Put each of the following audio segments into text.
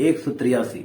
183।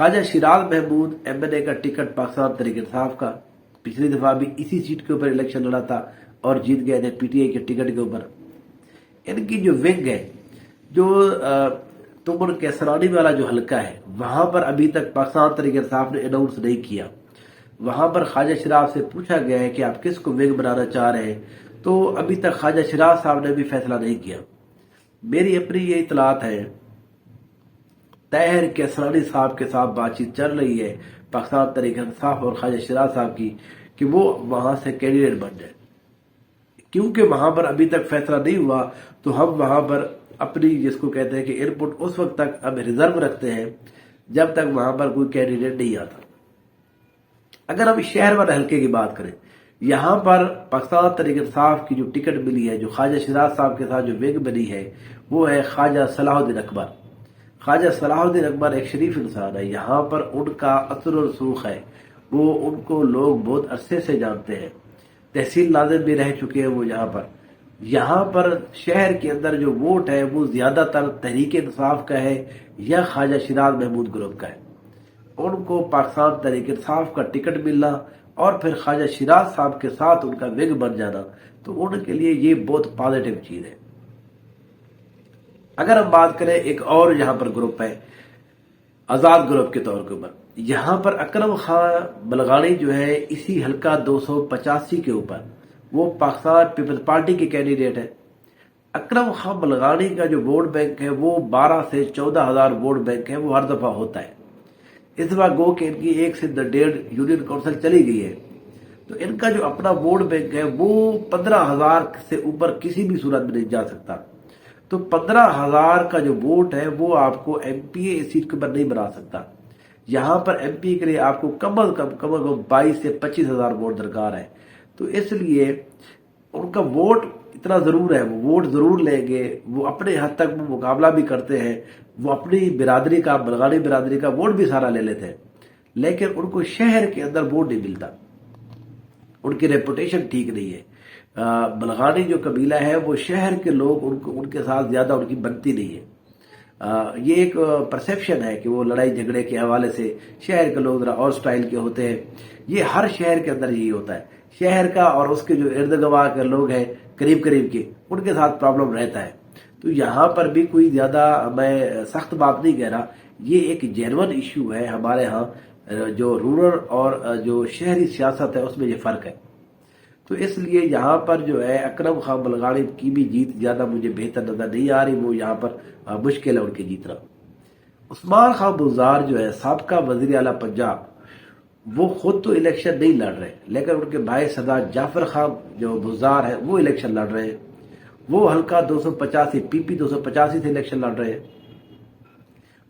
خواجہ Shiraz Mahmood MNA کا ticket Pakistan Tehreek Insaf کا، پچھلی دفعہ بھی اسی سیٹ کے اوپر الیکشن لڑا تھا اور جیت گئے تھے PTI کے ٹکٹ کے اوپر۔ ان کی جو ونگ ہے، جو تمر کیسرانی والا جو حلقہ ہے، وہاں پر ابھی تک پاکستان تحریک انصاف نے اناؤنس نہیں کیا۔ وہاں پر خواجہ شیراز سے پوچھا گیا ہے کہ آپ کس کو ونگ بنانا چاہ رہے ہیں، تو ابھی تک خواجہ شیراز صاحب نے بھی فیصلہ نہیں کیا۔ میری اپنی یہ اطلاعات ہے، طاہر کیسرانی صاحب کے ساتھ بات چیت چل رہی ہے پاکستان تحریک انصاف اور خواجہ شیراز صاحب کی کہ وہ وہاں سے کینڈیڈیٹ بن جائے۔ کیونکہ وہاں پر ابھی تک فیصلہ نہیں ہوا تو ہم وہاں پر اپنی جس کو کہتے ہیں کہ ان پٹ اس وقت تک اب ریزرو رکھتے ہیں جب تک وہاں پر کوئی کینڈیڈیٹ نہیں آتا۔ اگر ہم شہر والے حلقے کی بات کریں، یہاں پر پاکستان تحریک انصاف کی جو ٹکٹ ملی ہے، جو خواجہ شیراز صاحب کے ساتھ جو ونگ بنی ہے، وہ ہے خواجہ صلاح الدین اکبر۔ خواجہ صلاح الدین اکبر ایک شریف انسان ہے، یہاں پر ان کا اثر و رسوخ ہے، وہ ان کو لوگ بہت عرصے سے جانتے ہیں، تحصیل ناظم بھی رہ چکے ہیں وہ یہاں پر شہر کے اندر جو ووٹ ہے وہ زیادہ تر تحریک انصاف کا ہے یا خواجہ شیراز محمود گروپ کا ہے۔ ان کو پاکستان تحریک انصاف کا ٹکٹ ملنا اور پھر خواجہ شیراز صاحب کے ساتھ ان کا ونگ بن جانا، تو ان کے لیے یہ بہت پازیٹیو چیز ہے۔ اگر ہم بات کریں ایک اور یہاں پر گروپ ہے آزاد گروپ کے طور کے اوپر، یہاں پر اکرم خان بلغانی جو ہے اسی حلقہ 285 کے اوپر وہ پاکستان پیپلز پارٹی کے کینڈیڈیٹ ہے۔ اکرم خان بلغانی کا جو ووٹ بینک ہے وہ 12 سے 14 ہزار ووٹ بینک ہے، وہ ہر دفعہ ہوتا ہے۔ اس دفعہ گو کہ ان کی 1 سے 1.5 یونین کونسل چلی گئی ہے، تو ان کا جو اپنا ووٹ بینک ہے وہ 15,000 سے اوپر کسی بھی صورت میں نہیں جا سکتا۔ تو 15,000 کا جو ووٹ ہے وہ آپ کو MPA اس سیٹ کے اوپر نہیں بنا سکتا۔ یہاں پر MPA کے لیے آپ کو کم از کم 22 سے 25,000 ووٹ درکار ہے۔ تو اس لیے ان کا ووٹ اتنا ضرور ہے، وہ ووٹ ضرور لیں گے، وہ اپنے حد تک وہ مقابلہ بھی کرتے ہیں، وہ اپنی برادری کا، بلغانی برادری کا ووٹ بھی سارا لے لیتے ہیں، لیکن ان کو شہر کے اندر ووٹ نہیں ملتا، ان کی ریپوٹیشن ٹھیک نہیں ہے۔ بلغانی جو قبیلہ ہے وہ شہر کے لوگ ان کے ساتھ زیادہ ان کی بنتی نہیں ہے۔ یہ ایک پرسیپشن ہے کہ وہ لڑائی جھگڑے کے حوالے سے شہر کے لوگ ذرا اور سٹائل کے ہوتے ہیں، یہ ہر شہر کے اندر یہی ہوتا ہے۔ شہر کا اور اس کے جو ارد گواہ کے لوگ ہیں قریب قریب کے، ان کے ساتھ پرابلم رہتا ہے۔ تو یہاں پر بھی کوئی زیادہ میں سخت بات نہیں کہہ رہا، یہ ایک جینون ایشو ہے ہمارے ہاں، جو رورل اور جو شہری سیاست ہے اس میں یہ فرق ہے۔ تو اس لیے یہاں پر جو ہے اکرم خان بلغانی کی بھی جیت زیادہ مجھے بہتر نظر نہیں آ رہی، وہ یہاں پر مشکل ہے ان کی جیتنا۔ عثمان خان بزدار جو ہے سابقہ وزیر اعلیٰ پنجاب، وہ خود تو الیکشن نہیں لڑ رہے، لیکن ان کے بھائی سردار جعفر خان جو بزدار ہے وہ الیکشن لڑ رہے ہیں۔ وہ حلقہ 285 PP 285 سے الیکشن لڑ رہے ہیں۔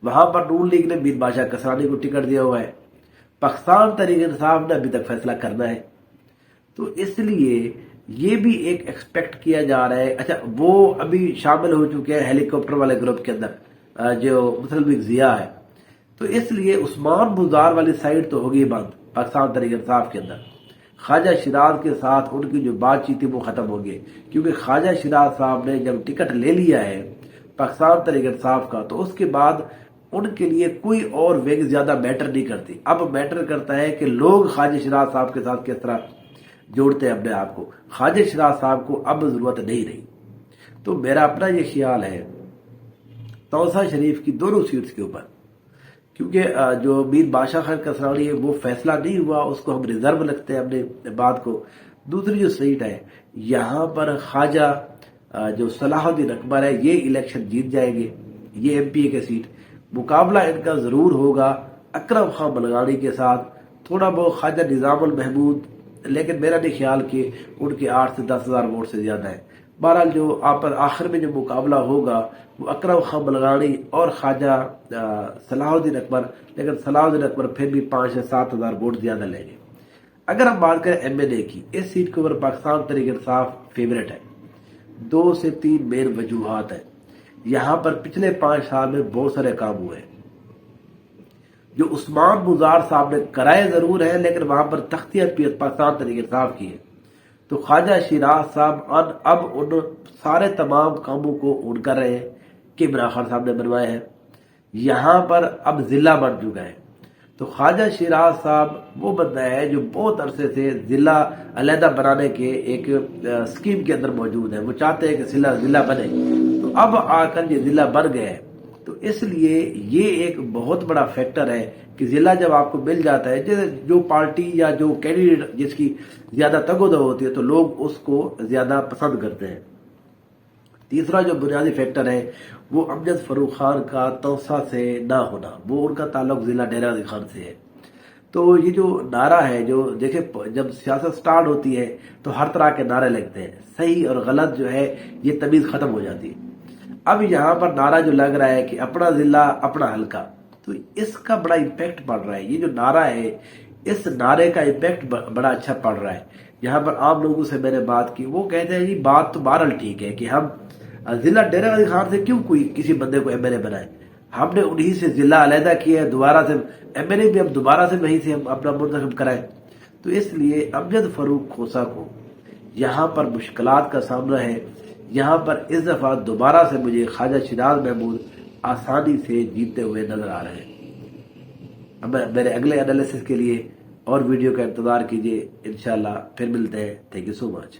وہاں پر نون لیگ نے میر بادشاہ کسرانی کو ٹکٹ دیا ہوا ہے، پاکستان تحریک انصاف نے ابھی تک فیصلہ کرنا ہے۔ تو اس لیے یہ بھی ایک ایکسپیکٹ کیا جا رہا ہے، اچھا وہ ابھی شامل ہو چکے ہیں ہیلی کاپٹر والے گروپ کے اندر جو مسلم لیگ ضیاء ہے، تو اس لیے عثمان بزدار والی سائڈ تو ہوگی بند پاکستان تحریک انصاف کے اندر۔ خواجہ شیراز کے ساتھ ان کی جو بات چیت تھی وہ ختم ہو گئی، کیونکہ خواجہ شیراز صاحب نے جب ٹکٹ لے لیا ہے پاکستان تحریک انصاف کا، تو اس کے بعد ان کے لیے کوئی اور ونگ زیادہ میٹر نہیں کرتی۔ اب میٹر کرتا ہے کہ لوگ خواجہ شیراز صاحب کے ساتھ کس طرح جوڑتے ہیں اپنے آپ کو۔ خواجہ شیراز صاحب کو اب ضرورت نہیں رہی۔ تو میرا اپنا یہ خیال ہے توسا شریف کی دونوں سیٹس کے اوپر، کیونکہ جو میر بادشاہ خان کسرانی ہے وہ فیصلہ نہیں ہوا، اس کو ہم ریزرو رکھتے ہیں اپنے بات کو۔ دوسری جو سیٹ ہے یہاں پر خواجہ جو صلاح الدین اکبر ہے یہ الیکشن جیت جائیں گے، یہ MPA کے سیٹ۔ مقابلہ ان کا ضرور ہوگا اکرم خان بلغانی کے ساتھ، تھوڑا بہت خواجہ نظام المحمود، لیکن میرا نہیں خیال کہ ان کے 8 سے 10 ہزار ووٹ سے زیادہ ہے۔ بہرحال جو آخر میں جو مقابلہ ہوگا وہ اکرم خان بلغانی اور خواجہ صلاح الدین اکبر، لیکن صلاح الدین اکبر پھر بھی 5 سے 7 ہزار ووٹ زیادہ لیں گے۔ اگر ہم بات کریں MNA کی، اس سیٹ کے اوپر پاکستان تحریک انصاف فیورٹ ہے۔ 2 سے 3 مین وجوہات ہیں۔ یہاں پر پچھلے 5 سال میں بہت سارے کام ہوئے ہیں جو عثمان بزدار صاحب نے کرائے ضرور ہے، لیکن وہاں پر تختیت پاکستان تحریک انصاف کی ہے۔ تو خواجہ شیراز صاحب اب ان سارے تمام کاموں کو اون کر رہے ہیں کہ عمران خان صاحب نے بنوائے ہیں۔ یہاں پر اب ضلع بن چکا ہے، تو خواجہ شیراز صاحب وہ بندہ ہے جو بہت عرصے سے ضلع علیحدہ بنانے کے ایک اسکیم کے اندر موجود ہے. وہ چاہتے ہیں کہ ضلع بنے، تو اب آ کر یہ ضلع بن گیا ہے. تو اس لیے یہ ایک بہت بڑا فیکٹر ہے کہ ضلع جب آپ کو مل جاتا ہے، جو پارٹی یا جو کینڈیڈیٹ جس کی زیادہ تگ و دو ہوتی ہے تو لوگ اس کو زیادہ پسند کرتے ہیں. تیسرا جو بنیادی فیکٹر ہے وہ امجد فاروق خان کا توسا سے نہ ہونا، وہ ان کا تعلق ضلع ڈیرہ غازی خان سے ہے. تو یہ جو نعرہ ہے، جو دیکھیں جب سیاست سٹارٹ ہوتی ہے تو ہر طرح کے نعرے لگتے ہیں، صحیح اور غلط جو ہے یہ تمیز ختم ہو جاتی ہے. اب یہاں پر نعرہ جو لگ رہا ہے کہ اپنا ضلع اپنا حلقہ، تو اس کا بڑا امپیکٹ پڑ رہا ہے. یہ جو نعرہ ہے اس نعرے کا امپیکٹ بڑا اچھا پڑ رہا ہے. یہاں پر عام لوگوں سے میں نے بات کی، وہ کہتے ہیں جی بات تو بہرحال ٹھیک ہے کہ ہم ضلع ڈیرہ غازی خان سے کیوں کوئی کسی بندے کو ایم ایل اے بنائے، ہم نے انہی سے ضلع علیحدہ کیا ہے، دوبارہ سے ایم ایل اے بھی ہم دوبارہ سے وہیں سے ہم اپنا منتخب کرائیں. تو اس لیے امجد فاروق کھوسا کو یہاں پر مشکلات کا سامنا ہے. یہاں پر اس دفعہ دوبارہ سے مجھے خواجہ شیراز محمود آسانی سے جیتتے ہوئے نظر آ رہے ہیں. اب میرے اگلے انالیسس کے لیے اور ویڈیو کا انتظار کیجیے، انشاءاللہ پھر ملتے ہیں. Thank you so much.